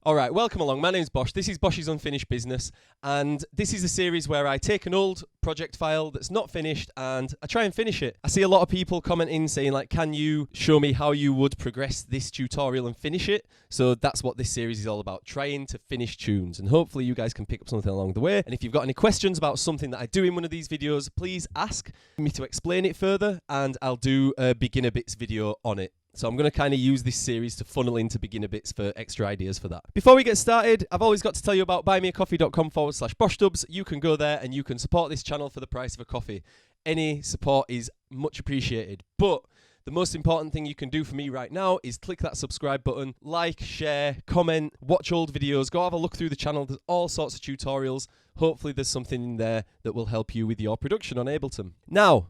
Alright, welcome along. My name's Bosch. This is Bosch's Unfinished Business, and this is a series where I take an old project file that's not finished and I try and finish it. I see a lot of people commenting saying like, can you show me how you would progress this tutorial and finish it? So that's what this series is all about, trying to finish tunes, and hopefully you guys can pick up something along the way. And if you've got any questions about something that I do in one of these videos, please ask me to explain it further and I'll do a beginner bits video on it. So I'm going to kind of use this series to funnel into beginner bits for extra ideas for that. Before we get started, I've always got to tell you about buymeacoffee.com/BoschDubs. You can go there and you can support this channel for the price of a coffee. Any support is much appreciated. But the most important thing you can do for me right now is click that subscribe button, like, share, comment, watch old videos, go have a look through the channel. There's all sorts of tutorials. Hopefully there's something in there that will help you with your production on Ableton. Now,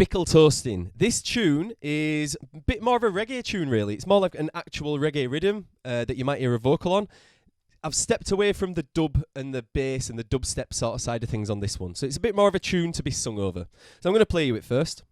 Bickle Toastin. This tune is a bit more of a reggae tune, really. It's more like an actual reggae riddim that you might hear a vocal on. I've stepped away from the dub and the bass and the dubstep sort of side of things on this one. So it's a bit more of a tune to be sung over. So I'm going to play you it first.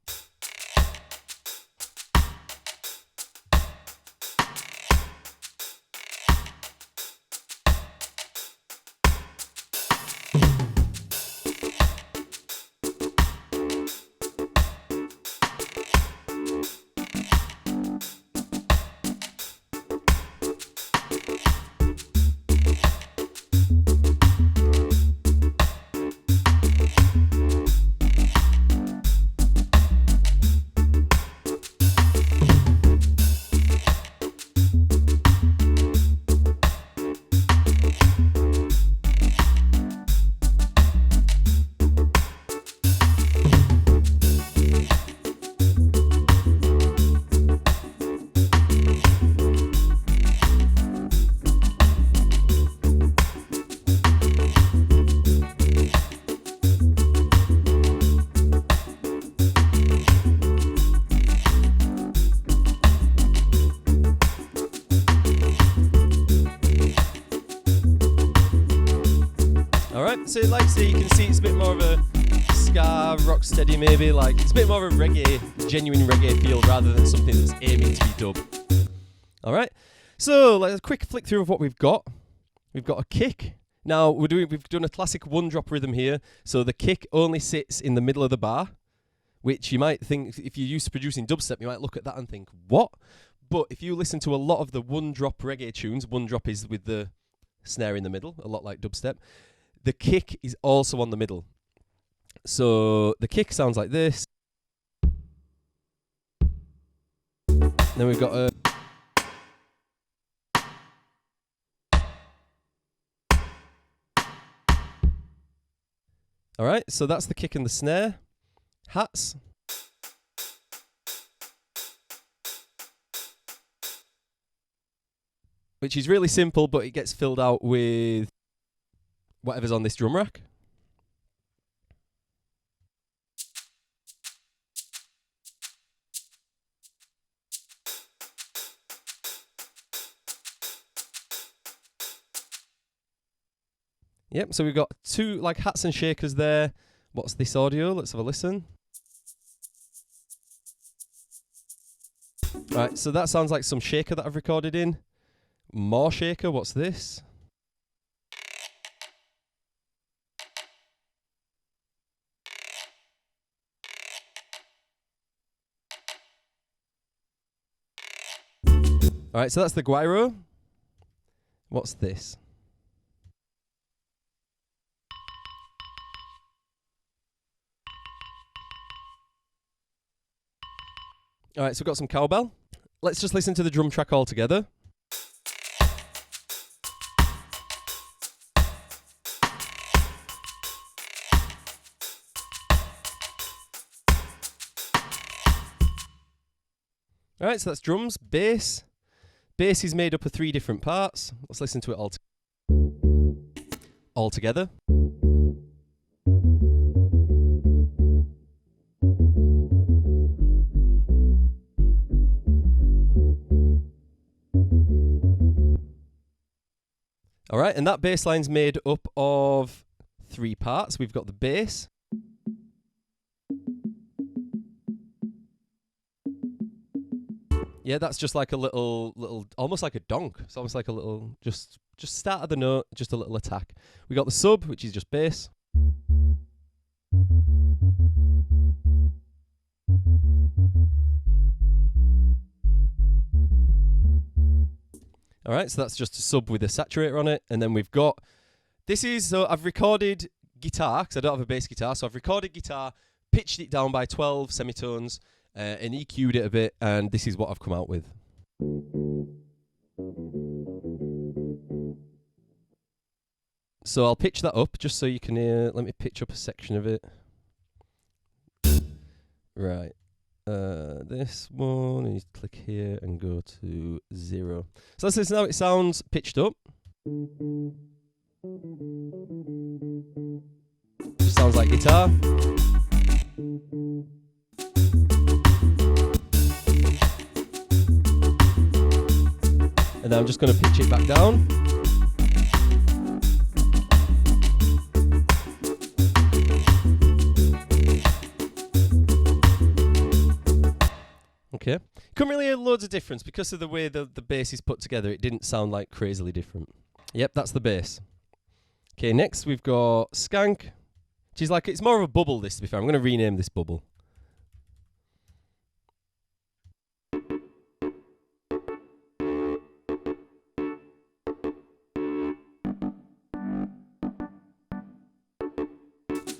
Alright, so like I say, you can see it's a bit more of a ska, rock steady maybe, like it's a bit more of a reggae, genuine reggae feel rather than something that's aiming to be dub. Alright, so let's a quick flick through of what we've got. We've got a kick. Now we've done a classic one drop rhythm here, so the kick only sits in the middle of the bar, which you might think, if you're used to producing dubstep, you might look at that and think, what? But if you listen to a lot of the one drop reggae tunes, one drop is with the snare in the middle, a lot like dubstep. The kick is also on the middle. So the kick sounds like this. Then we've got a... Alright, so that's the kick and the snare. Hats. Which is really simple, but it gets filled out with whatever's on this drum rack. Yep, so we've got two like hats and shakers there. What's this audio? Let's have a listen. Right, so that sounds like some shaker that I've recorded in. More shaker, what's this? Alright, so that's the gyro. What's this? Alright, so we've got some cowbell. Let's just listen to the drum track all together. Alright, so that's drums, bass. Bass is made up of 3 different parts. Let's listen to it all together. Alright, and that bass line's made up of 3 parts. We've got the bass. Yeah, that's just like a little, almost like a donk. It's almost like a little, just start of the note, just a little attack. We got the sub, which is just bass. All right, so that's just a sub with a saturator on it. And then we've got, so I've recorded guitar, because I don't have a bass guitar. So I've recorded guitar, pitched it down by 12 semitones, and EQ'd it a bit. And this is what I've come out with. So I'll pitch that up just so you can hear. Let me pitch up a section of it. Right. This one, you need to click here and go to 0. So let's listen how it sounds pitched up. Just sounds like guitar. And then I'm just going to pitch it back down. Okay. Couldn't really hear loads of difference because of the way the bass is put together. It didn't sound like crazily different. Yep, that's the bass. Okay, next we've got Skank. Which is like, it's more of a bubble this, to be fair. I'm going to rename this bubble.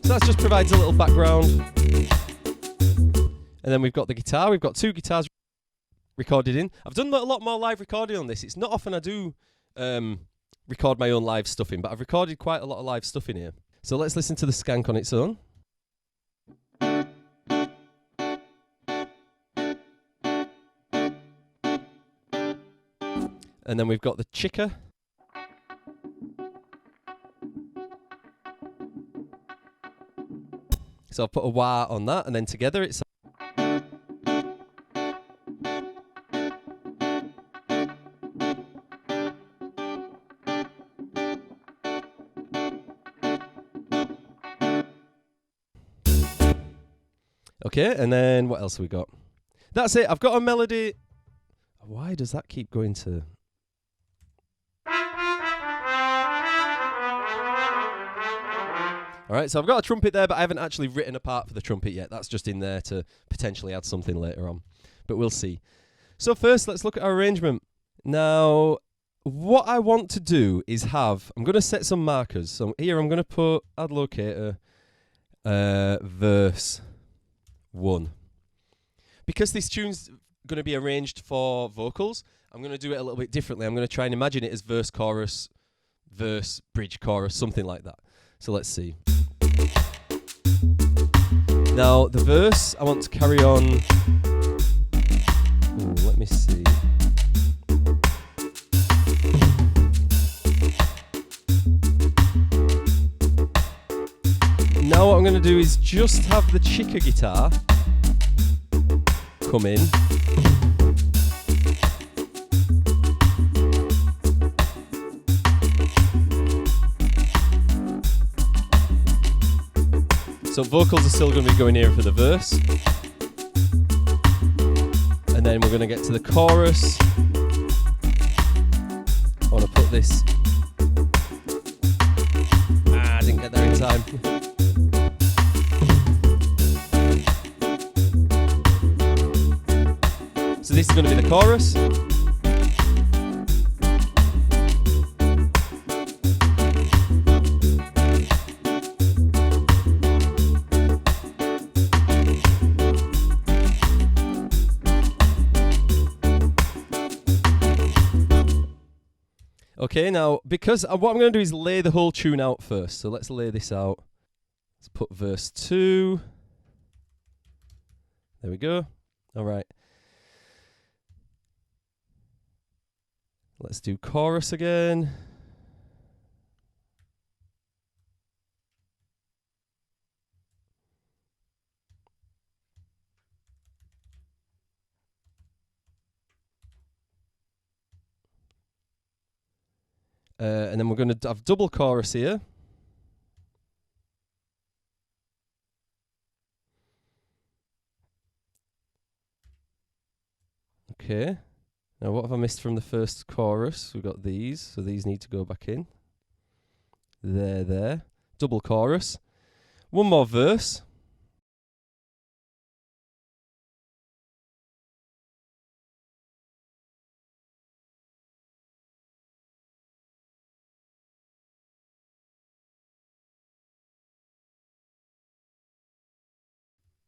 So that just provides a little background. And then we've got the guitar. We've got 2 guitars recorded in. I've done a lot more live recording on this. It's not often I do record my own live stuff in, but I've recorded quite a lot of live stuff in here. So let's listen to the Skank on its own. And then we've got the Chicker. So I've put a wah on that, and then together it's... Okay, and then what else have we got? That's it. I've got a melody. Why does that keep going to... All right, so I've got a trumpet there, but I haven't actually written a part for the trumpet yet. That's just in there to potentially add something later on, but we'll see. So first, let's look at our arrangement. Now, what I want to do is I'm going to set some markers. So here I'm going to put add locator, verse 1. Because this tune's going to be arranged for vocals, I'm going to do it a little bit differently. I'm going to try and imagine it as verse, chorus, verse, bridge, chorus, something like that. So let's see. Now, the verse, I want to carry on. Ooh, let me see. Now what I'm going to do is just have the Chicker guitar come in. So vocals are still going to be going here for the verse. And then we're going to get to the chorus. I want to put this... I didn't get there in time. So this is going to be the chorus. Okay, now, because what I'm going to do is lay the whole tune out first. So let's lay this out. Let's put verse 2. There we go. All right. Let's do chorus again. And then we're going to have double chorus here. Okay. Now what have I missed from the first chorus? We've got these, so these need to go back in. There. Double chorus. One more verse.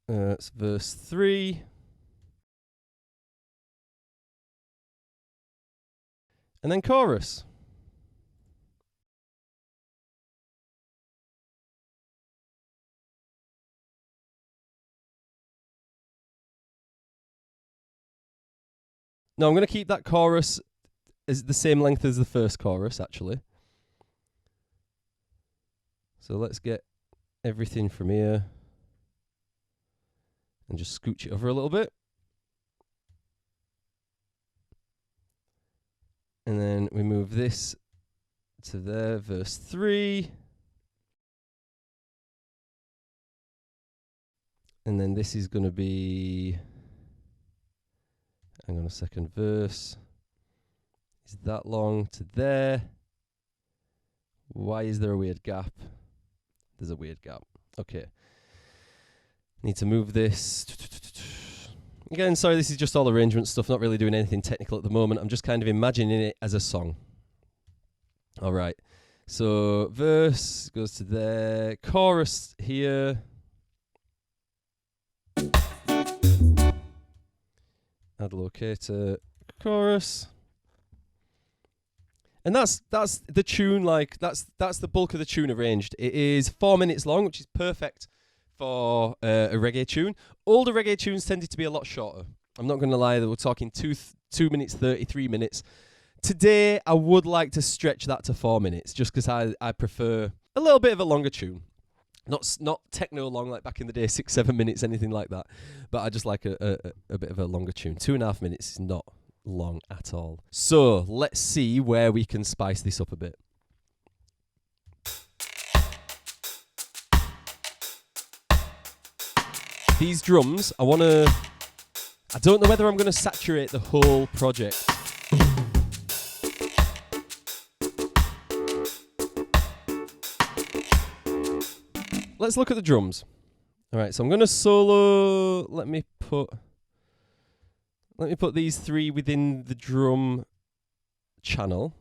It's verse 3. And then chorus. Now I'm going to keep that chorus as the same length as the first chorus, actually. So let's get everything from here and just scooch it over a little bit. And then we move this to there, verse 3. And then this is going to be, hang on a second, verse is that long to there. Why is there a weird gap? There's a weird gap. Okay. Need to move this. Again, sorry, this is just all arrangement stuff, not really doing anything technical at the moment. I'm just kind of imagining it as a song. All right. So verse goes to there. Chorus here. Add locator. Chorus. And that's the tune, like that's the bulk of the tune arranged. It is 4 minutes long, which is perfect for a reggae tune. Older reggae tunes tended to be a lot shorter. I'm not going to lie, we're talking 2 minutes 33 minutes. Today, I would like to stretch that to 4 minutes, just because I prefer a little bit of a longer tune. Not techno long like back in the day, 6-7 minutes, anything like that. But I just like a bit of a longer tune. 2.5 minutes is not long at all. So let's see where we can spice this up a bit. These drums, I don't know whether I'm going to saturate the whole project. Let's look at the drums. All right, so I'm going to solo. Let me put these 3 within the drum channel.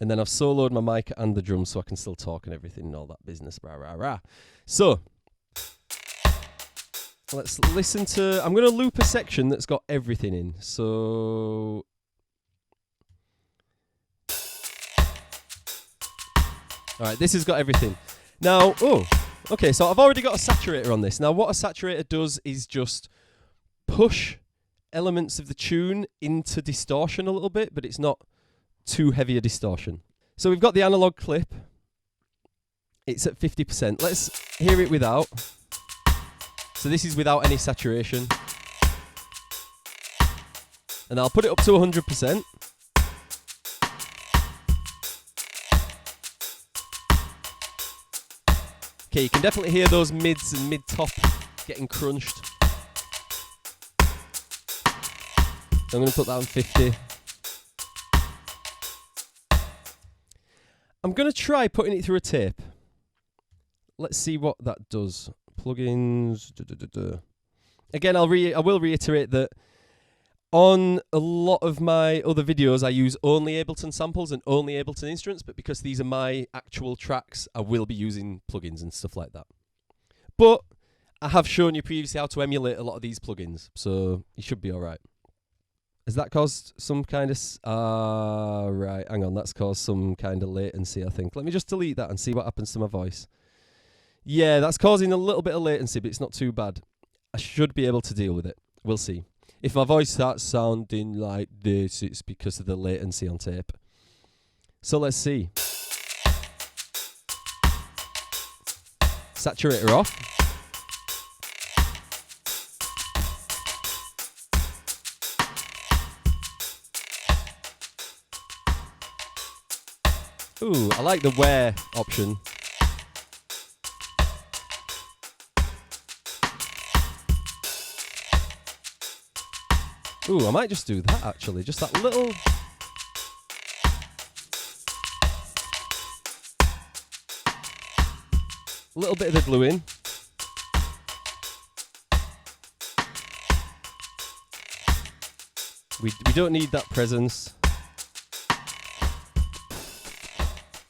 And then I've soloed my mic and the drums so I can still talk and everything and all that business. Rah, rah, rah. So, let's listen to... I'm going to loop a section that's got everything in. So... All right, this has got everything. Now, okay, so I've already got a saturator on this. Now, what a saturator does is just push elements of the tune into distortion a little bit, but it's not too heavy a distortion. So we've got the analog clip. It's at 50%. Let's hear it without. So this is without any saturation. And I'll put it up to 100%. Okay, you can definitely hear those mids and mid-top getting crunched. So I'm going to put that on 50. I'm going to try putting it through a tape. Let's see what that does. Plugins. Again, I will reiterate that on a lot of my other videos, I use only Ableton samples and only Ableton instruments, but because these are my actual tracks, I will be using plugins and stuff like that. But I have shown you previously how to emulate a lot of these plugins, so you should be all right. Has that caused some kind of... right, hang on, that's caused some kind of latency, I think. Let me just delete that and see what happens to my voice. Yeah, that's causing a little bit of latency, but it's not too bad. I should be able to deal with it. We'll see. If my voice starts sounding like this, it's because of the latency on tape. So let's see. Saturator off. Ooh, I like the wear option. Ooh, I might just do that actually. Just that little... little bit of the glue in. We don't need that presence.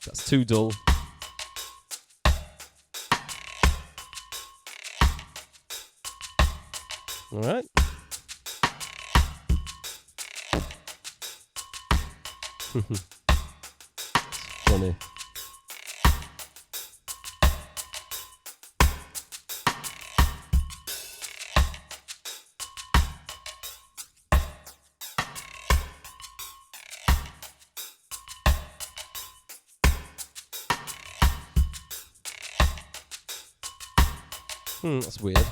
That's too dull. All right. Funny. That's weird.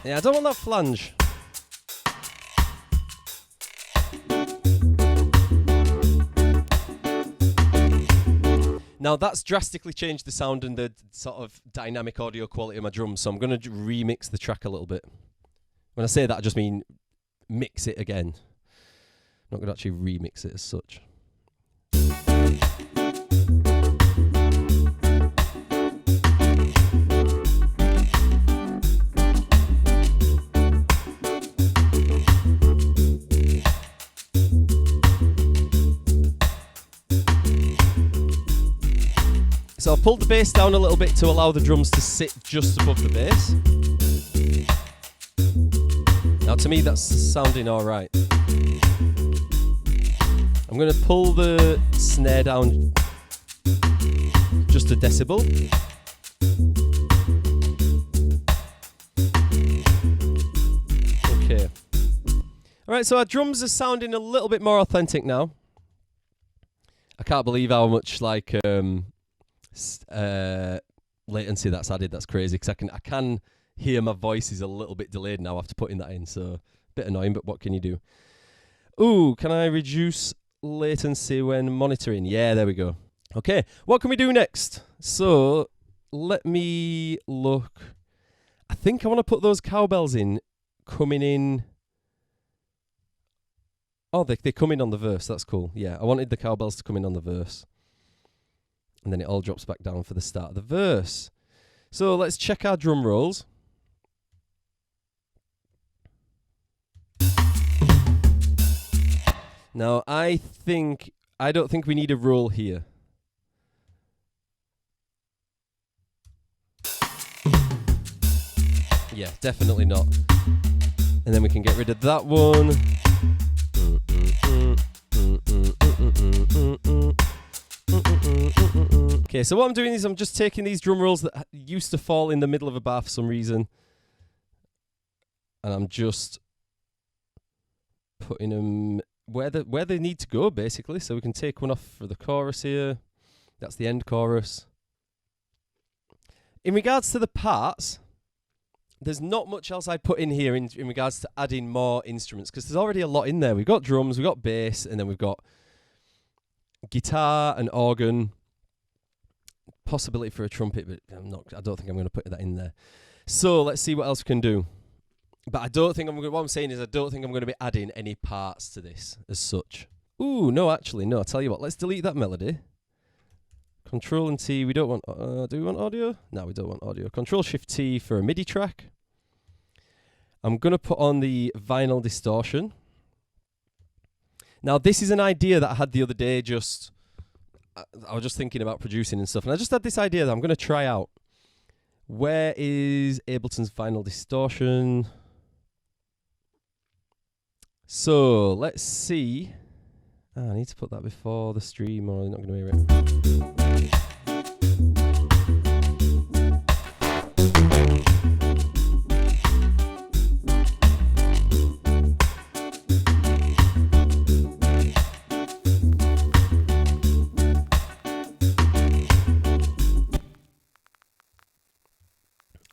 I don't want that flange. Now that's drastically changed the sound and the sort of dynamic audio quality of my drums, so I'm going to remix the track a little bit. When I say that, I just mean mix it again. I'm not going to actually remix it as such. So I've pulled the bass down a little bit to allow the drums to sit just above the bass. Now to me that's sounding alright. I'm going to pull the snare down just a decibel. Okay. Alright, so our drums are sounding a little bit more authentic now. I can't believe how much like latency that's added. That's crazy because I can hear my voice is a little bit delayed now after putting that in, so a bit annoying, but what can you do? Ooh, can I reduce latency when monitoring? Yeah, there we go. Okay, what can we do next? So let me look. I think I want to put those cowbells in coming in. Oh, they come in on the verse. That's cool. Yeah, I wanted the cowbells to come in on the verse. And then it all drops back down for the start of the verse. So let's check our drum rolls. Now, I don't think we need a roll here. Yeah, definitely not. And then we can get rid of that one. Okay, so what I'm doing is I'm just taking these drum rolls that used to fall in the middle of a bar for some reason, and I'm just putting them where they need to go, basically. So we can take one off for the chorus here. That's the end chorus. In regards to the parts, there's not much else I'd put in here in regards to adding more instruments, because there's already a lot in there. We've got drums, we've got bass, and then we've got guitar and organ. Possibility for a trumpet, but I don't think I'm going to put that in there. So let's see what else we can do. But I don't think what I'm saying is I don't think I'm going to be adding any parts to this as such. Ooh, no, actually, no. I'll tell you what. Let's delete that melody. Control and T. We don't want. Do we want audio? No, we don't want audio. Control Shift T for a MIDI track. I'm going to put on the vinyl distortion. Now, this is an idea that I had the other day. I was just thinking about producing and stuff, and I just had this idea that I'm going to try out. Where is Ableton's vinyl distortion? So let's see. I need to put that before the stream, or I'm not going to hear it.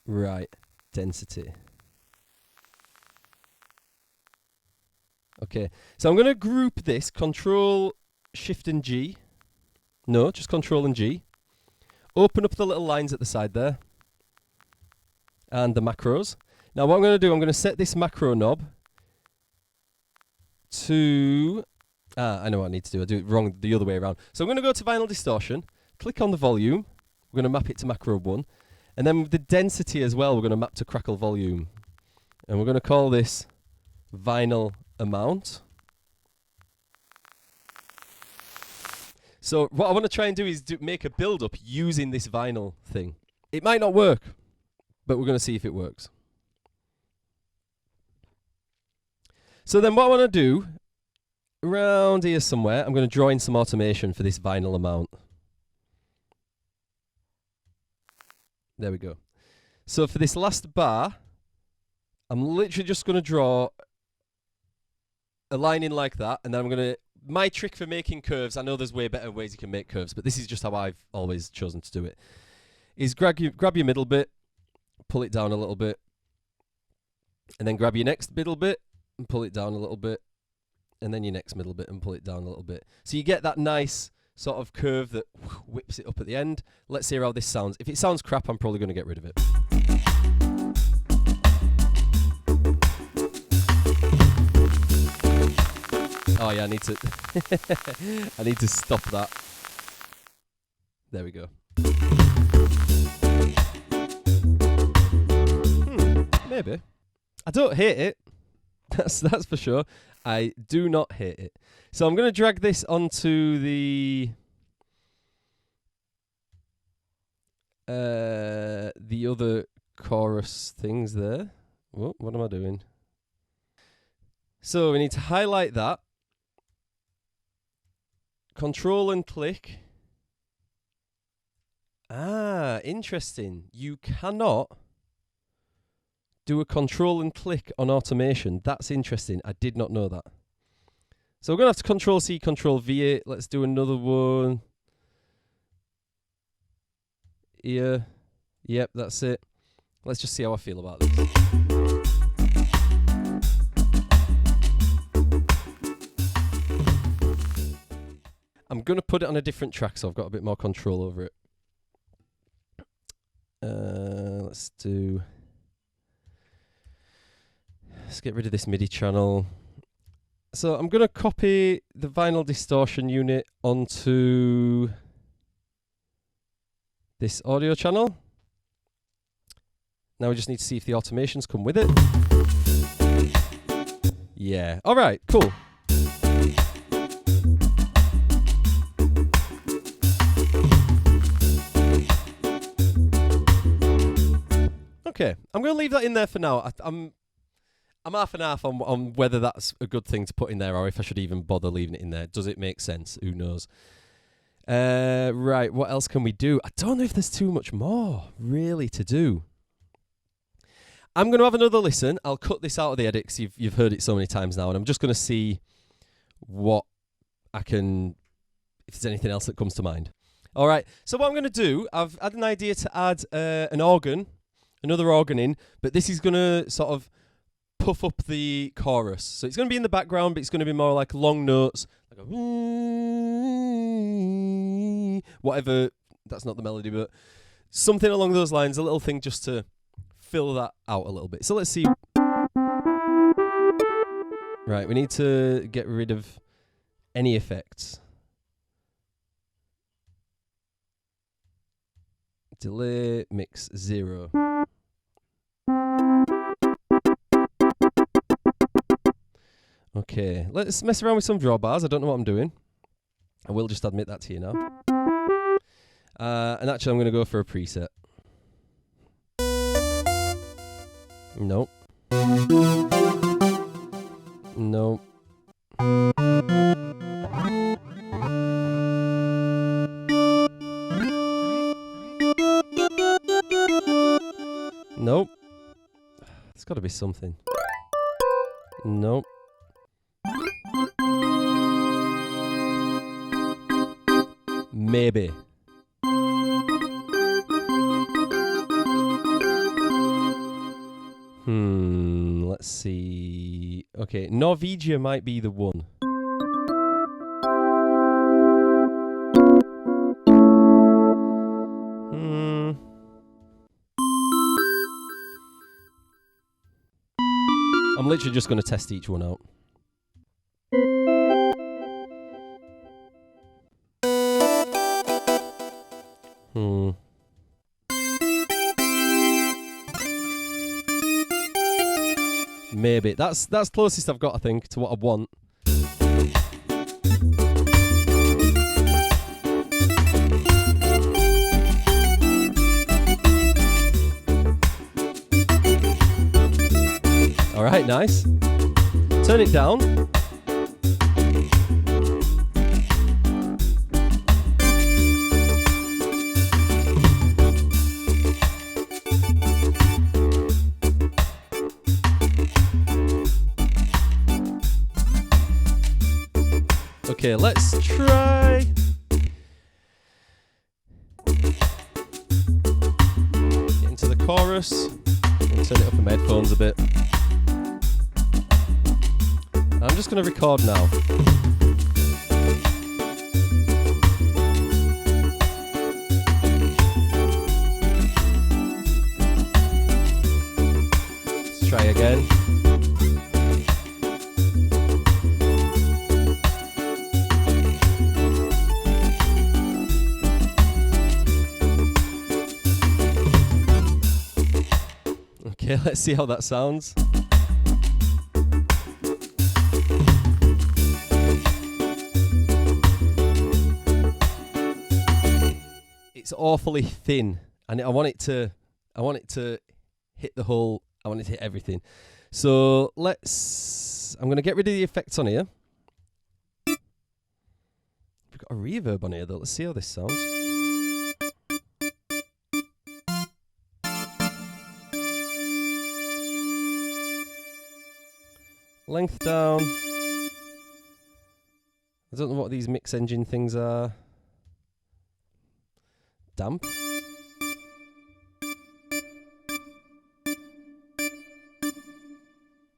Right, density. Okay, so I'm going to group this, Control, Shift and G. No, just Control and G. Open up the little lines at the side there. And the macros. Now what I'm going to do, I'm going to set this macro knob to... I know what I need to do. I do it wrong the other way around. So I'm going to go to Vinyl Distortion, click on the volume. We're going to map it to macro 1. And then with the density as well, we're going to map to crackle volume. And we're going to call this vinyl amount. So what I want to try and do is make a build-up using this vinyl thing. It might not work, but we're going to see if it works. So then what I want to do, around here somewhere, I'm going to draw in some automation for this vinyl amount. There we go. So for this last bar, I'm literally just going to draw a line in like that, and then I'm going to... My trick for making curves, I know there's way better ways you can make curves, but this is just how I've always chosen to do it, is grab your middle bit, pull it down a little bit, and then grab your next middle bit and pull it down a little bit, and then your next middle bit and pull it down a little bit. So you get that nice sort of curve that whips it up at the end. Let's hear how this sounds. If it sounds crap, I'm probably going to get rid of it. Oh yeah, I need to I need to stop that. There we go. Maybe. I don't hate it. That's for sure. I do not hate it. So I'm going to drag this onto the other chorus things there. Whoa, what am I doing? So we need to highlight that. Control and click. Ah, interesting. You cannot do a control and click on automation. That's interesting. I did not know that. So we're going to have to Control C, Control V it. Let's do another one. Here. Yep, that's it. Let's just see how I feel about this. I'm going to put it on a different track so I've got a bit more control over it. Let's get rid of this MIDI channel. So I'm going to copy the vinyl distortion unit onto this audio channel. Now we just need to see if the automations come with it. Yeah. All right, cool. Okay, I'm going to leave that in there for now. I'm half and half on whether that's a good thing to put in there or if I should even bother leaving it in there. Does it make sense? Who knows? Right, what else can we do? I don't know if there's too much more, really, to do. I'm going to have another listen. I'll cut this out of the edits. You've heard it so many times now, and I'm just going to see what I can... if there's anything else that comes to mind. All right, so what I'm going to do, I've had an idea to add an organ, another organ in, but this is going to sort of puff up the chorus. So it's going to be in the background, but it's going to be more like long notes, like a whatever. That's not the melody, but something along those lines, a little thing just to fill that out a little bit. So let's see. Right, we need to get rid of any effects. Delay, mix 0. Okay, let's mess around with some drawbars. I don't know what I'm doing. I will just admit that to you now. And actually, I'm going to go for a preset. Nope. Nope. Nope. There's got to be something. Nope. Maybe. Let's see. Okay, Norwegia might be the one. I'm literally just going to test each one out. Maybe. That's closest I've got, I think, to what I want. Alright, nice. Turn it down. Okay, let's try. Get into the chorus. I'll turn it up in my headphones a bit. I'm just going to record now. Let's try again. Okay, let's see how that sounds. It's awfully thin, and I want it to hit the whole. I want it to hit everything. So I'm going to get rid of the effects on here. We've got a reverb on here though. Let's see how this sounds. Length down. I don't know what these mix engine things are. Damp.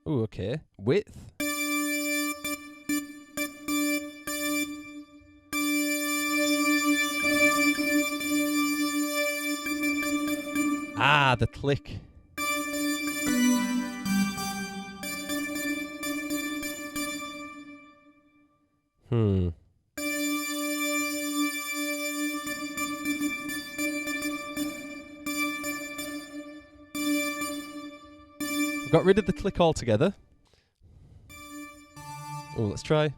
Oh, okay. Width. Ah, the click. Got rid of the click altogether. Oh, let's try.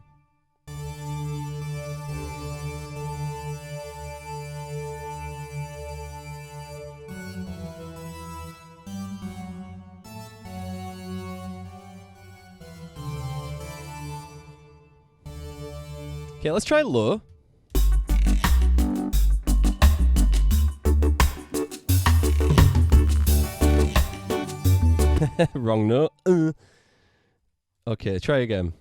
Okay, let's try low. Wrong note. Okay, try again.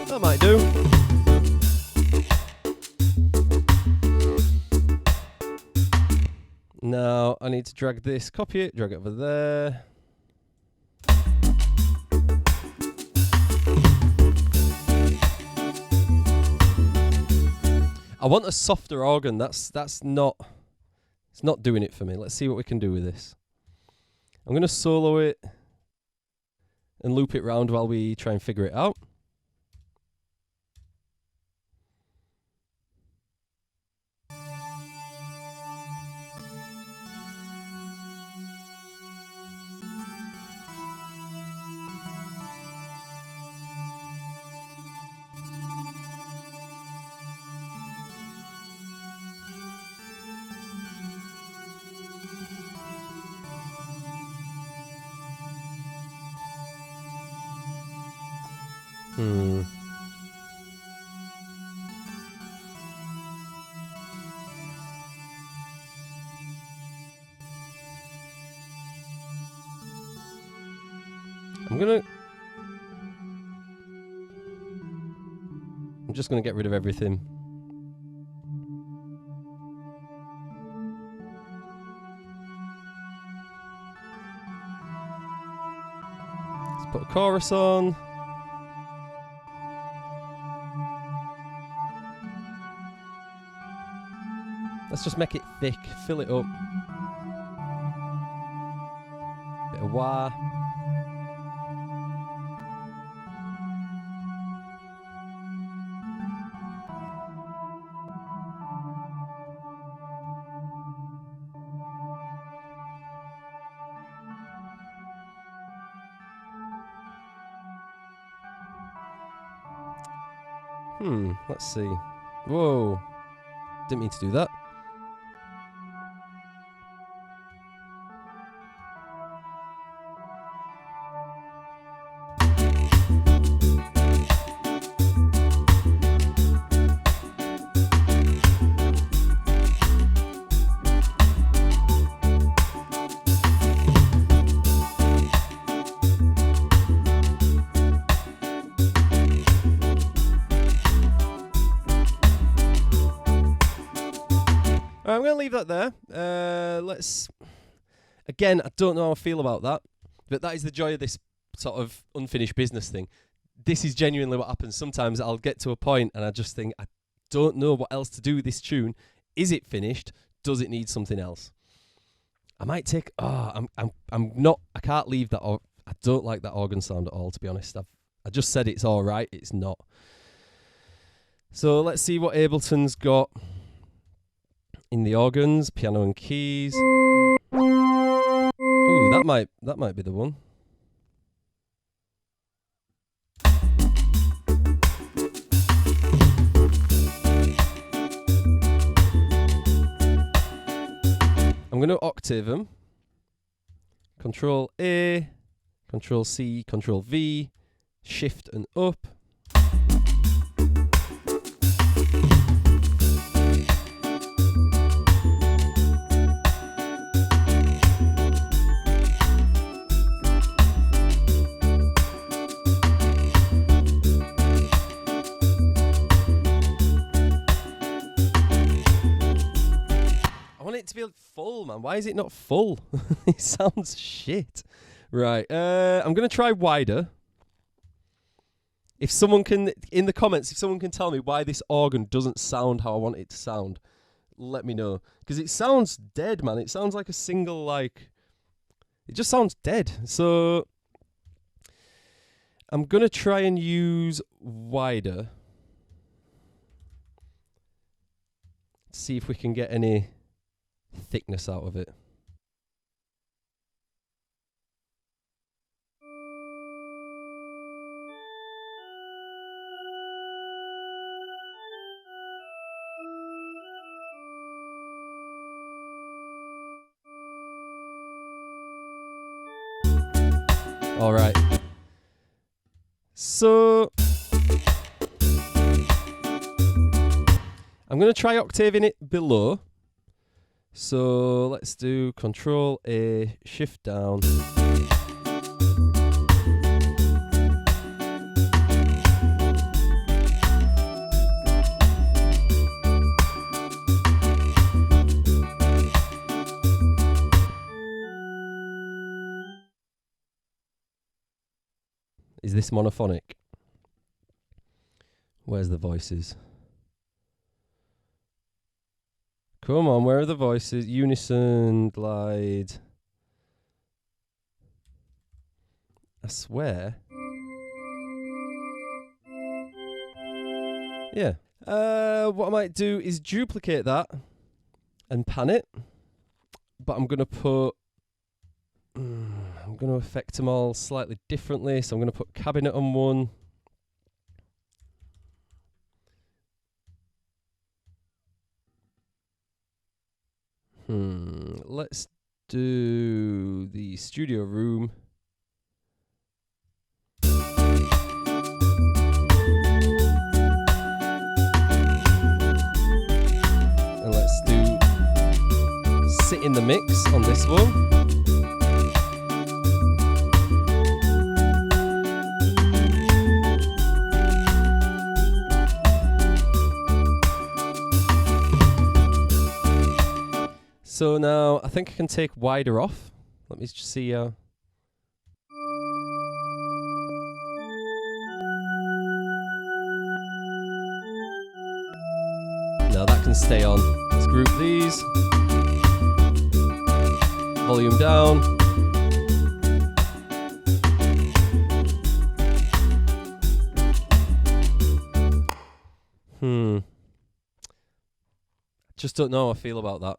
That might do. Now I need to drag this, copy it, drag it over there. I want a softer organ. That's not. It's not doing it for me. Let's see what we can do with this. I'm going to solo it and loop it round while we try and figure it out. I'm just gonna get rid of everything. Let's put a chorus on. Let's just make it thick, fill it up. Bit of wah. Let's see. Whoa. Didn't mean to do that. I'm going to leave that there. Let's... Again, I don't know how I feel about that, but that is the joy of this sort of unfinished business thing. This is genuinely what happens. Sometimes I'll get to a point and I just think, I don't know what else to do with this tune. Is it finished? Does it need something else? I might take... I'm not... I can't leave that... I don't like that organ sound at all, to be honest. I just said it's all right. It's not. So let's see what Ableton's got in the organs, piano and keys. Ooh, that might be the one. I'm going to octave them. Control A, Control C, Control V, Shift and up. It to be full, man. Why is it not full? It sounds shit. Right. I'm going to try wider. If someone can, in the comments, if someone can tell me why this organ doesn't sound how I want it to sound, let me know. Because it sounds dead, man. It sounds like a single, like... It just sounds dead. So... I'm going to try and use wider. See if we can get any thickness out of it. All right. So I'm going to try octaving it below. So let's do Control A, Shift down. Is this monophonic? Where's the voices? Come on, where are the voices? Unison, glide. I swear. Yeah. What I might do is duplicate that and pan it. But I'm going to put... I'm going to affect them all slightly differently. So I'm going to put cabinet on one. Let's do the studio room. And let's do sit in the mix on this one. So now I think I can take wider off. Let me just see. Now that can stay on. Let's group these. Volume down. Just don't know how I feel about that.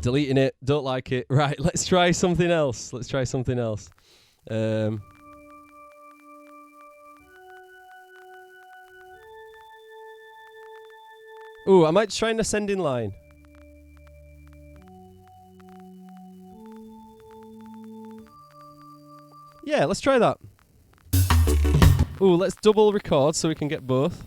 Deleting it, don't like it. Right, let's try something else. Ooh, I might try an ascending line. Yeah, let's try that. Ooh, let's double record so we can get both.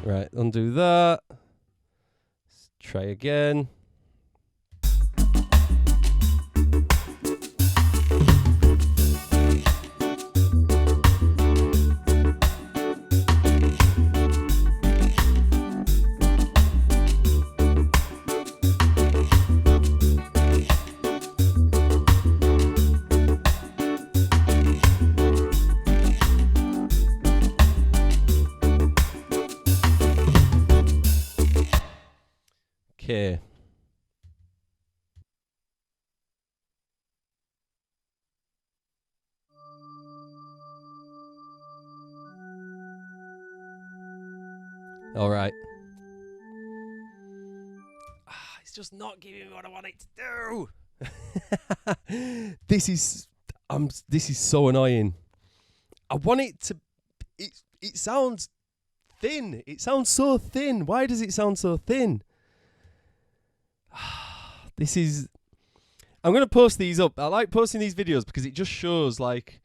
Right, undo that. Let's try again. Okay. All right. It's just not giving me what I want it to do. This is so annoying. I want it to. It sounds thin. It sounds so thin. Why does it sound so thin? I'm going to post these up. I like posting these videos because it just shows like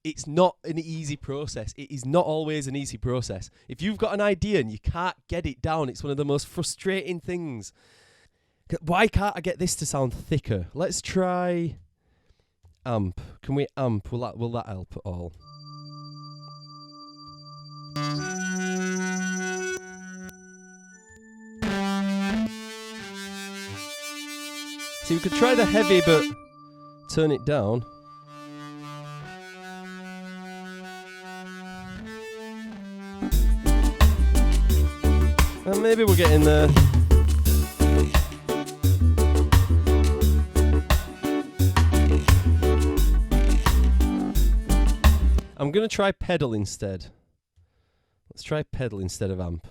it's not an easy process. It is not always an easy process. If you've got an idea and you can't get it down, it's one of the most frustrating things. Why can't I get this to sound thicker? Let's try amp. Can we amp? Will that help at all? See, we could try the heavy, but turn it down. And maybe we're getting there. I'm going to try pedal instead. Let's try pedal instead of amp.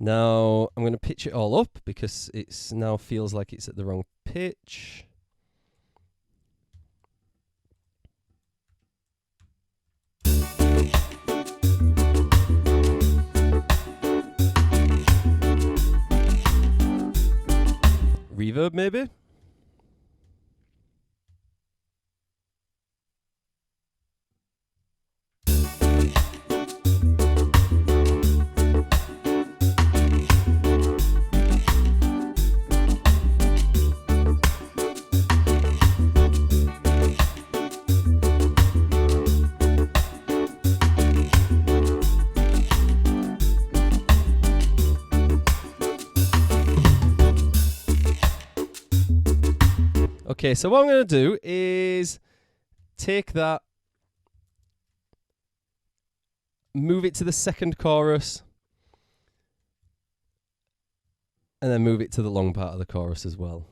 Now I'm going to pitch it all up because it's now feels like it's at the wrong pitch. Reverb maybe? Okay, so what I'm going to do is take that, move it to the second chorus, and then move it to the long part of the chorus as well.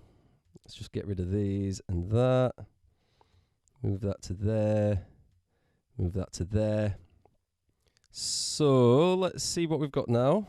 Let's just get rid of these and that. Move that to there. Move that to there. So let's see what we've got now.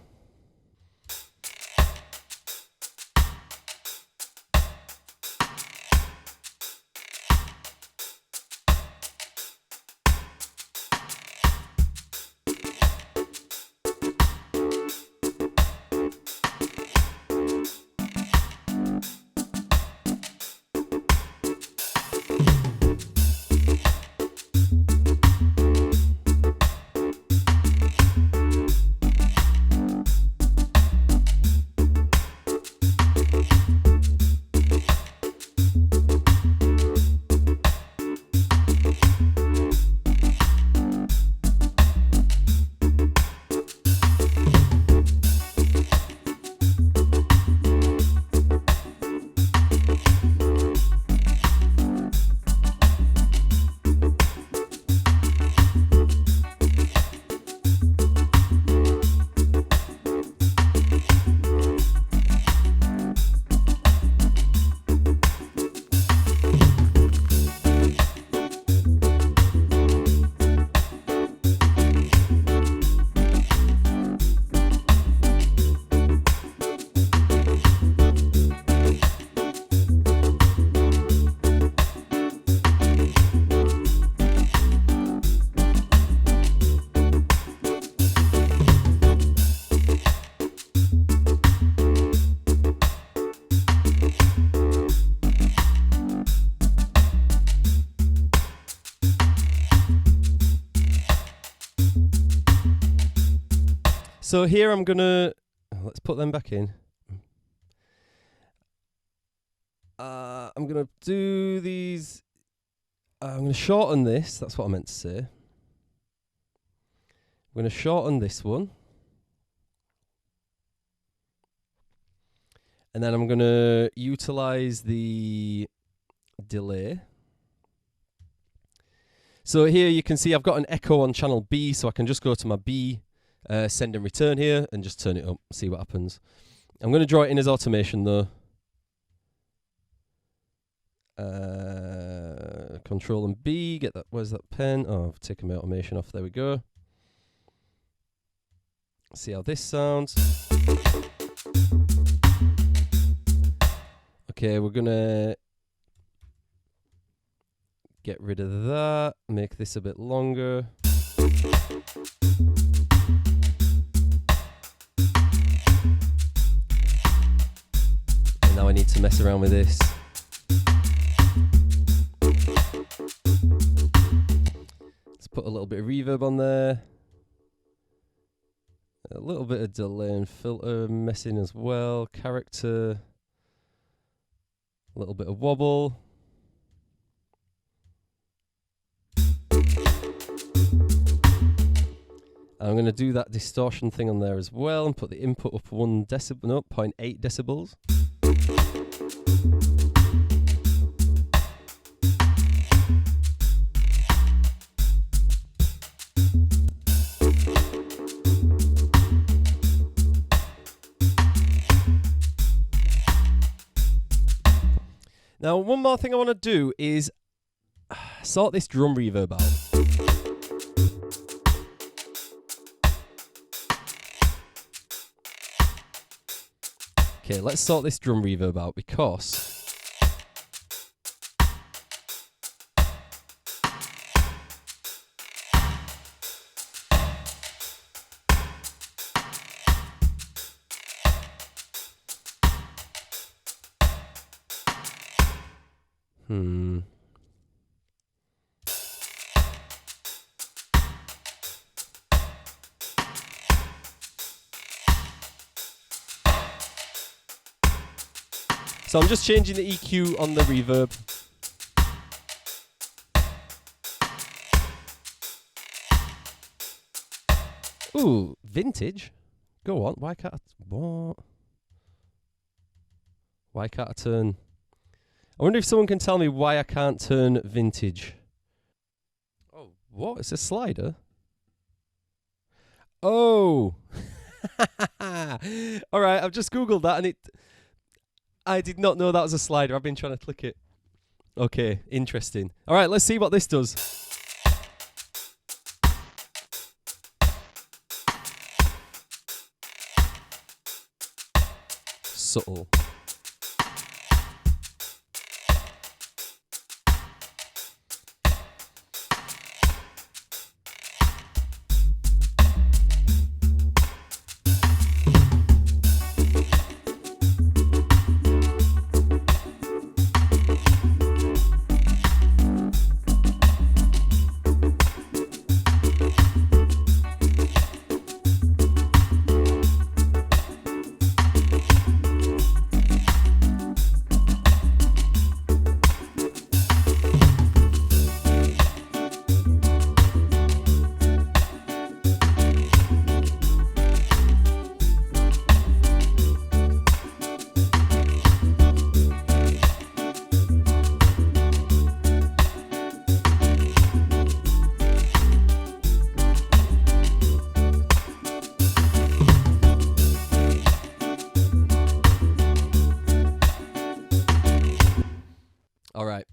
So here I'm gonna, let's put them back in. I'm gonna do these, I'm gonna shorten this, that's what I meant to say. I'm gonna shorten this one. And then I'm gonna utilize the delay. So here you can see I've got an echo on channel B, so I can just go to my B, send and return here, and just turn it up, see what happens. I'm going to draw it in as automation though. Control and B, get that, where's that pen? Oh, I've taken my automation off, there we go. See how this sounds. Okay, we're going to get rid of that, make this a bit longer. And now I need to mess around with this. Let's put a little bit of reverb on there. A little bit of delay and filter messing as well. Character. A little bit of wobble. I'm going to do that distortion thing on there as well and put the input up 1 decibel, no, 0.8 decibels. Now, one more thing I want to do is sort this drum reverb out. Okay, let's sort this drum reverb out because so I'm just changing the EQ on the reverb. Ooh, vintage? Go on, why can't I, what? Why can't I turn, I wonder if someone can tell me why I can't turn vintage. What? It's a slider? Oh. All right, I've just Googled that and I did not know that was a slider. I've been trying to click it. Okay, interesting. All right, let's see what this does. Subtle. All right,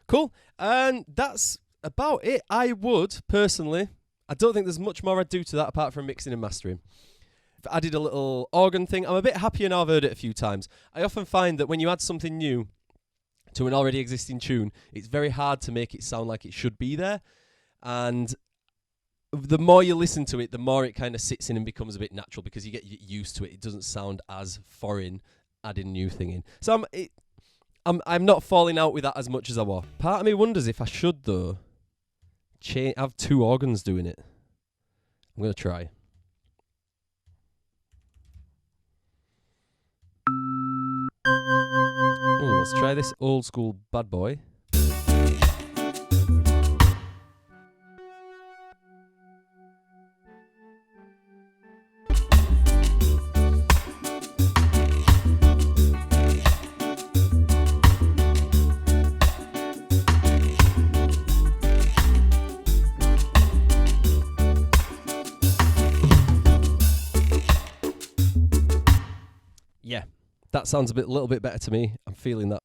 cool. And that's about it. I would, personally, I don't think there's much more I'd do to that apart from mixing and mastering. I've added a little organ thing. I'm a bit happier now I've heard it a few times. I often find that when you add something new to an already existing tune, it's very hard to make it sound like it should be there. And the more you listen to it, the more it kind of sits in and becomes a bit natural because you get used to it. It doesn't sound as foreign adding a new thing in. So I'm not falling out with that as much as I was. Part of me wonders if I should, though, have two organs doing it. I'm going to try. Let's try this old school bad boy. Yeah, that sounds a little bit better to me. I'm feeling that.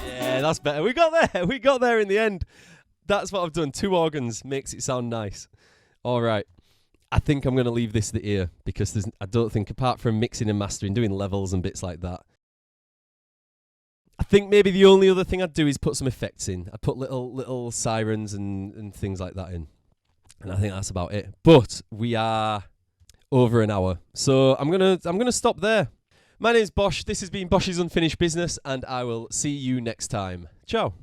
Yeah, that's better. We got there. We got there in the end. That's what I've done. Two organs makes it sound nice. All right. I think I'm going to leave this the ear because I don't think, apart from mixing and mastering, doing levels and bits like that, I think maybe the only other thing I'd do is put some effects in. I'd put little sirens and things like that in. And I think that's about it. But we are over an hour. So I'm gonna stop there. My name's Bosch. This has been Bosch's Unfinished Business, and I will see you next time. Ciao.